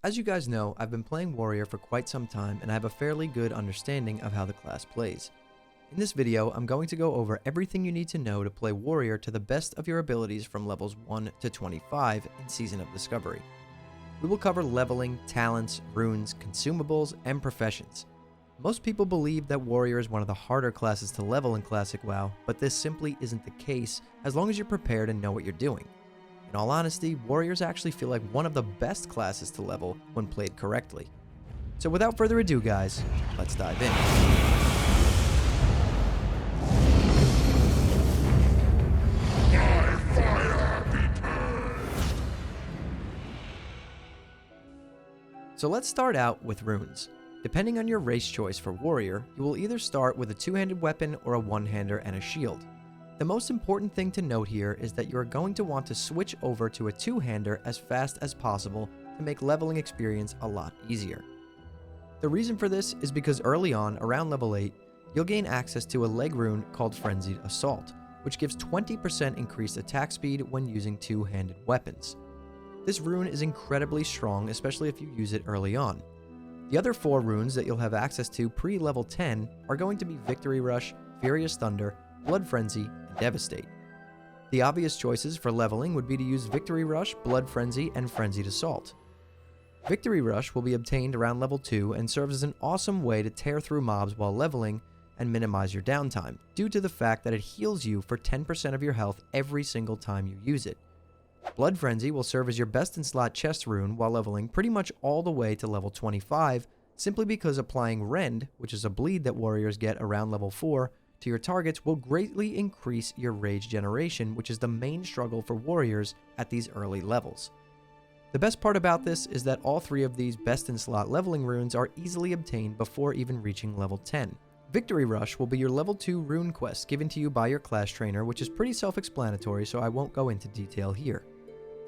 As you guys know, I've been playing Warrior for quite some time and I have a fairly good understanding of how the class plays. In this video, I'm going to go over everything you need to know to play Warrior to the best of your abilities from levels 1 to 25 in Season of Discovery. We will cover leveling, talents, runes, consumables, and professions. Most people believe that Warrior is one of the harder classes to level in Classic WoW, but this simply isn't the case as long as you're prepared and know what you're doing. In all honesty, Warriors actually feel like one of the best classes to level when played correctly. So without further ado guys, let's dive in. So let's start out with runes. Depending on your race choice for Warrior, you will either start with a two-handed weapon or a one-hander and a shield. The most important thing to note here is that you are going to want to switch over to a two-hander as fast as possible to make leveling experience a lot easier. The reason for this is because early on, around level 8, you'll gain access to a leg rune called Frenzied Assault, which gives 20% increased attack speed when using two-handed weapons. This rune is incredibly strong, especially if you use it early on. The other 4 runes that you'll have access to pre-level 10 are going to be Victory Rush, Furious Thunder, Blood Frenzy, and Devastate. The obvious choices for leveling would be to use Victory Rush, Blood Frenzy, and Frenzied Assault. Victory Rush will be obtained around level 2 and serves as an awesome way to tear through mobs while leveling and minimize your downtime, due to the fact that it heals you for 10% of your health every single time you use it. Blood Frenzy will serve as your best in slot chest rune while leveling pretty much all the way to level 25, simply because applying Rend, which is a bleed that warriors get around level 4, to your targets will greatly increase your rage generation, which is the main struggle for warriors at these early levels. The best part about this is that all 3 of these best in slot leveling runes are easily obtained before even reaching level 10. Victory Rush will be your level 2 rune quest given to you by your class trainer, which is pretty self-explanatory, so I won't go into detail here.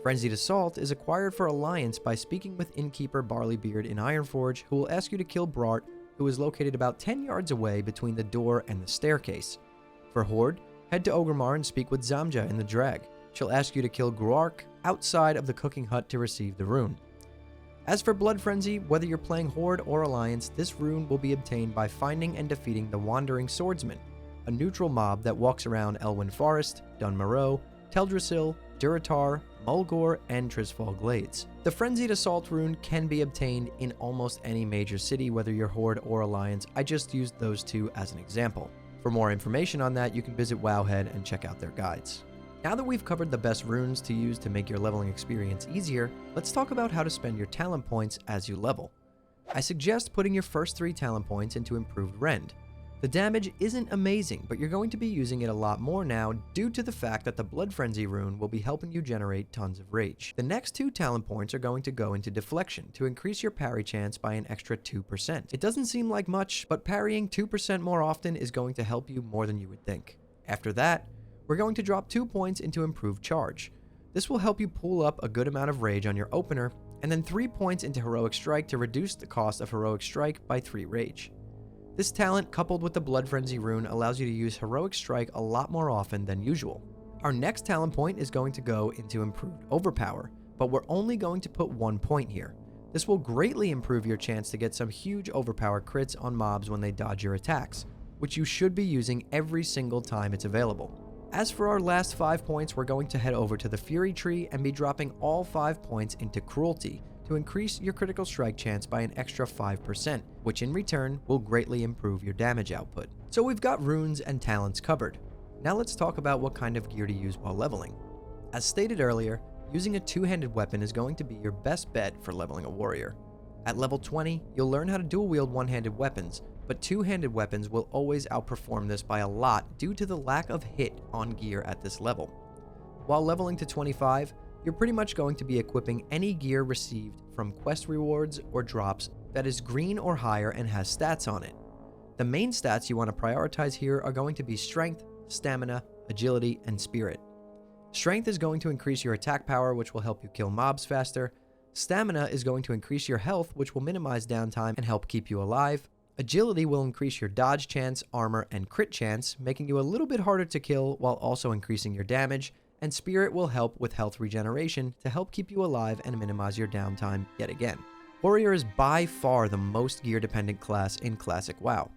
Frenzied Assault is acquired for Alliance by speaking with Innkeeper Barleybeard in Ironforge, who will ask you to kill Brart, who is located about 10 yards away between the door and the staircase. For Horde, head to Orgrimmar and speak with Zamja in the Drag. She'll ask you to kill Gruark outside of the cooking hut to receive the rune. As for Blood Frenzy, whether you're playing Horde or Alliance, this rune will be obtained by finding and defeating the Wandering Swordsman, a neutral mob that walks around Elwyn Forest, Dun Morogh, Teldrassil, Durotar, Mulgore, and Trisfall Glades. The Frenzied Assault rune can be obtained in almost any major city, whether you're Horde or Alliance. I just used those 2 as an example. For more information on that, you can visit Wowhead and check out their guides. Now that we've covered the best runes to use to make your leveling experience easier, let's talk about how to spend your talent points as you level. I suggest putting your first 3 talent points into Improved Rend. The damage isn't amazing, but you're going to be using it a lot more now due to the fact that the Blood Frenzy rune will be helping you generate tons of rage. The next 2 talent points are going to go into Deflection to increase your parry chance by an extra 2%. It doesn't seem like much, but parrying 2% more often is going to help you more than you would think. After that, we're going to drop 2 points into Improved Charge. This will help you pull up a good amount of rage on your opener, and then 3 points into Heroic Strike to reduce the cost of Heroic Strike by 3 rage. This talent, coupled with the Blood Frenzy rune, allows you to use Heroic Strike a lot more often than usual. Our next talent point is going to go into Improved Overpower, but we're only going to put 1 point here. This will greatly improve your chance to get some huge overpower crits on mobs when they dodge your attacks, which you should be using every single time it's available. As for our last 5 points, we're going to head over to the Fury Tree and be dropping all 5 points into Cruelty to increase your critical strike chance by an extra 5%, which in return will greatly improve your damage output. So we've got runes and talents covered. Now let's talk about what kind of gear to use while leveling. As stated earlier, using a two-handed weapon is going to be your best bet for leveling a warrior. At level 20, you'll learn how to dual wield one-handed weapons, but two-handed weapons will always outperform this by a lot due to the lack of hit on gear at this level. While leveling to 25, you're pretty much going to be equipping any gear received from quest rewards or drops that is green or higher and has stats on it. The main stats you want to prioritize here are going to be Strength, Stamina, Agility, and Spirit. Strength is going to increase your attack power, which will help you kill mobs faster. Stamina is going to increase your health, which will minimize downtime and help keep you alive. Agility will increase your dodge chance, armor, and crit chance, making you a little bit harder to kill while also increasing your damage. And Spirit will help with health regeneration to help keep you alive and minimize your downtime yet again. Warrior is by far the most gear-dependent class in Classic WoW.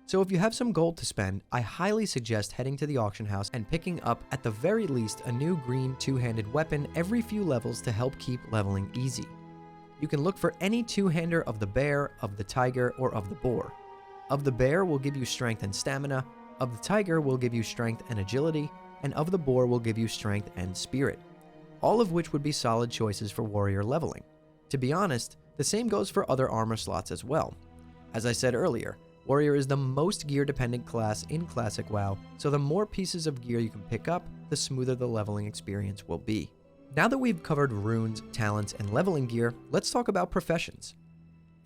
So if you have some gold to spend, I highly suggest heading to the auction house and picking up at the very least a new green two-handed weapon every few levels to help keep leveling easy. You can look for any two-hander of the bear, of the tiger, or of the boar. Of the bear will give you strength and stamina, of the tiger will give you strength and agility, and of the boar will give you strength and spirit. All of which would be solid choices for warrior leveling. To be honest, the same goes for other armor slots as well. As I said earlier, warrior is the most gear-dependent class in Classic WoW, so the more pieces of gear you can pick up, the smoother the leveling experience will be. Now that we've covered runes, talents, and leveling gear, let's talk about professions.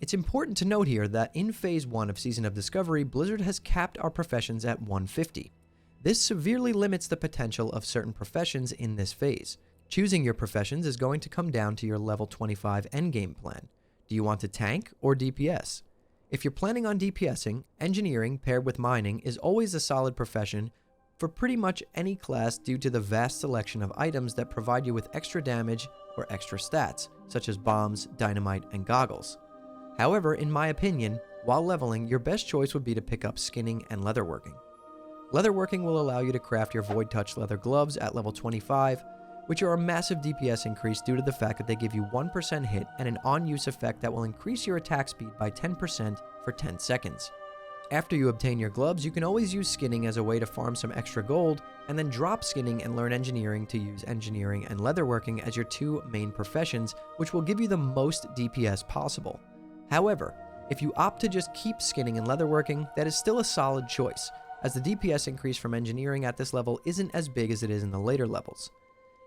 It's important to note here that in Phase 1 of Season of Discovery, Blizzard has capped our professions at 150. This severely limits the potential of certain professions in this phase. Choosing your professions is going to come down to your level 25 endgame plan. Do you want to tank or DPS? If you're planning on DPSing, engineering paired with mining is always a solid profession for pretty much any class due to the vast selection of items that provide you with extra damage or extra stats, such as bombs, dynamite, and goggles. However, in my opinion, while leveling, your best choice would be to pick up skinning and leatherworking. Leatherworking will allow you to craft your Void Touch leather gloves at level 25, which are a massive DPS increase due to the fact that they give you 1% hit and an on-use effect that will increase your attack speed by 10% for 10 seconds. After you obtain your gloves, you can always use skinning as a way to farm some extra gold, and then drop skinning and learn engineering to use engineering and leatherworking as your two main professions, which will give you the most DPS possible. However, if you opt to just keep skinning and leatherworking, that is still a solid choice, as the DPS increase from engineering at this level isn't as big as it is in the later levels.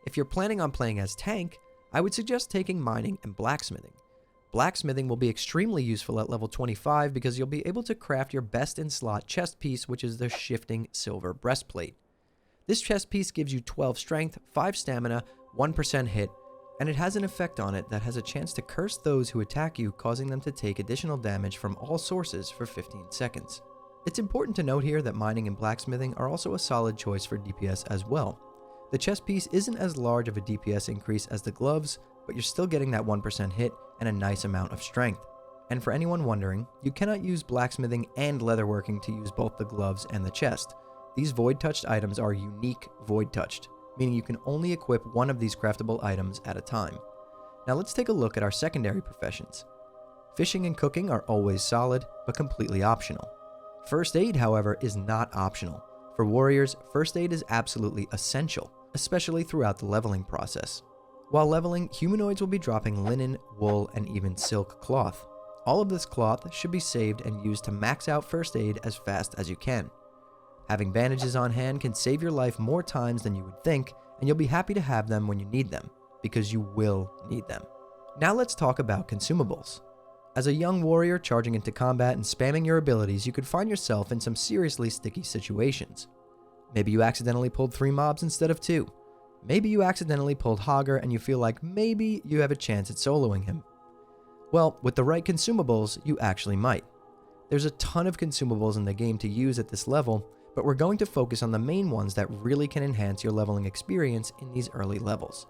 If you're planning on playing as tank, I would suggest taking mining and blacksmithing. Blacksmithing will be extremely useful at level 25 because you'll be able to craft your best in slot chest piece, which is the Shifting Silver Breastplate. This chest piece gives you 12 strength, 5 stamina, 1% hit, and it has an effect on it that has a chance to curse those who attack you, causing them to take additional damage from all sources for 15 seconds. It's important to note here that mining and blacksmithing are also a solid choice for DPS as well. The chest piece isn't as large of a DPS increase as the gloves, but you're still getting that 1% hit and a nice amount of strength. And for anyone wondering, you cannot use blacksmithing and leatherworking to use both the gloves and the chest. These void touched items are unique void touched, meaning you can only equip one of these craftable items at a time. Now let's take a look at our secondary professions. Fishing and cooking are always solid, but completely optional. First aid, however, is not optional. For warriors, first aid is absolutely essential, especially throughout the leveling process. While leveling, humanoids will be dropping linen, wool, and even silk cloth. All of this cloth should be saved and used to max out first aid as fast as you can. Having bandages on hand can save your life more times than you would think, and you'll be happy to have them when you need them, because you will need them. Now let's talk about consumables. As a young warrior charging into combat and spamming your abilities, you could find yourself in some seriously sticky situations. Maybe you accidentally pulled 3 mobs instead of 2. Maybe you accidentally pulled Hogger and you feel like maybe you have a chance at soloing him. Well, with the right consumables, you actually might. There's a ton of consumables in the game to use at this level, but we're going to focus on the main ones that really can enhance your leveling experience in these early levels.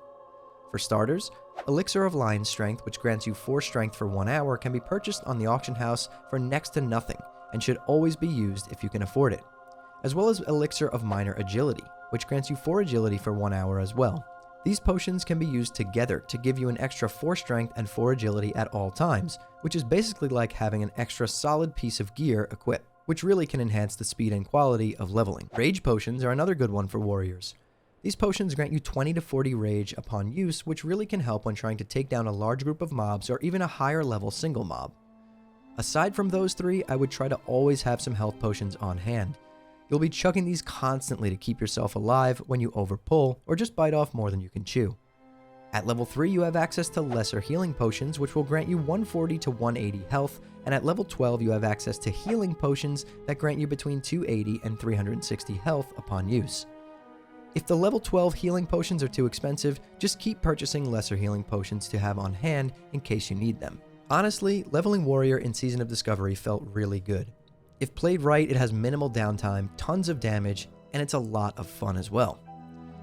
For starters, Elixir of Lion Strength, which grants you 4 strength for 1 hour, can be purchased on the auction house for next to nothing and should always be used if you can afford it. As well as Elixir of Minor Agility, which grants you 4 agility for 1 hour as well. These potions can be used together to give you an extra 4 strength and 4 agility at all times, which is basically like having an extra solid piece of gear equipped, which really can enhance the speed and quality of leveling. Rage potions are another good one for warriors. These potions grant you 20 to 40 rage upon use, which really can help when trying to take down a large group of mobs or even a higher level single mob. Aside from those 3, I would try to always have some health potions on hand. You'll be chugging these constantly to keep yourself alive when you overpull or just bite off more than you can chew. At level 3, you have access to lesser healing potions, which will grant you 140 to 180 health, and at level 12 you have access to healing potions that grant you between 280 and 360 health upon use. If the level 12 healing potions are too expensive, just keep purchasing lesser healing potions to have on hand in case you need them. Honestly, leveling warrior in Season of Discovery felt really good. If played right, it has minimal downtime, tons of damage, and it's a lot of fun as well.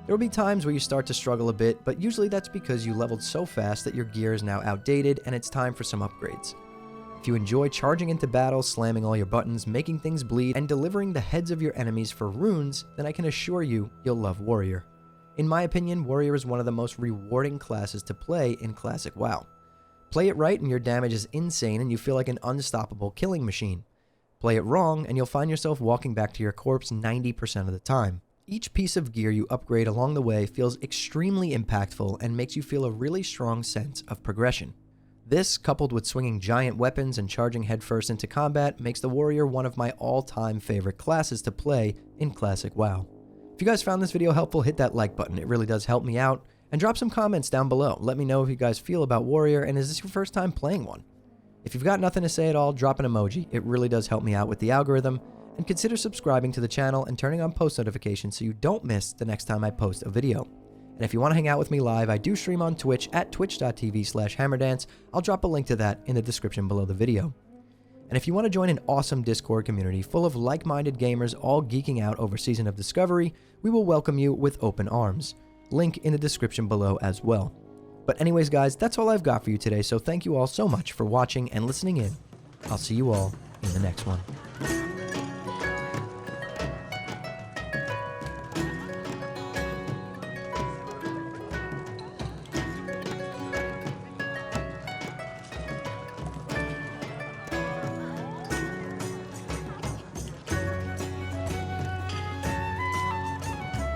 There will be times where you start to struggle a bit, but usually that's because you leveled so fast that your gear is now outdated and it's time for some upgrades. If you enjoy charging into battle, slamming all your buttons, making things bleed, and delivering the heads of your enemies for runes, then I can assure you, you'll love Warrior. In my opinion, Warrior is one of the most rewarding classes to play in Classic WoW. Play it right and your damage is insane and you feel like an unstoppable killing machine. Play it wrong and you'll find yourself walking back to your corpse 90% of the time. Each piece of gear you upgrade along the way feels extremely impactful and makes you feel a really strong sense of progression. This, coupled with swinging giant weapons and charging headfirst into combat, makes the Warrior one of my all-time favorite classes to play in Classic WoW. If you guys found this video helpful, hit that like button, it really does help me out, and drop some comments down below. Let me know if you guys feel about Warrior, and is this your first time playing one? If you've got nothing to say at all, drop an emoji, it really does help me out with the algorithm, and consider subscribing to the channel and turning on post notifications so you don't miss the next time I post a video. And if you want to hang out with me live, I do stream on Twitch at twitch.tv/hammerdance. I'll drop a link to that in the description below the video. And if you want to join an awesome Discord community full of like-minded gamers all geeking out over Season of Discovery, we will welcome you with open arms. Link in the description below as well. But anyways guys, that's all I've got for you today, so thank you all so much for watching and listening in. I'll see you all in the next one.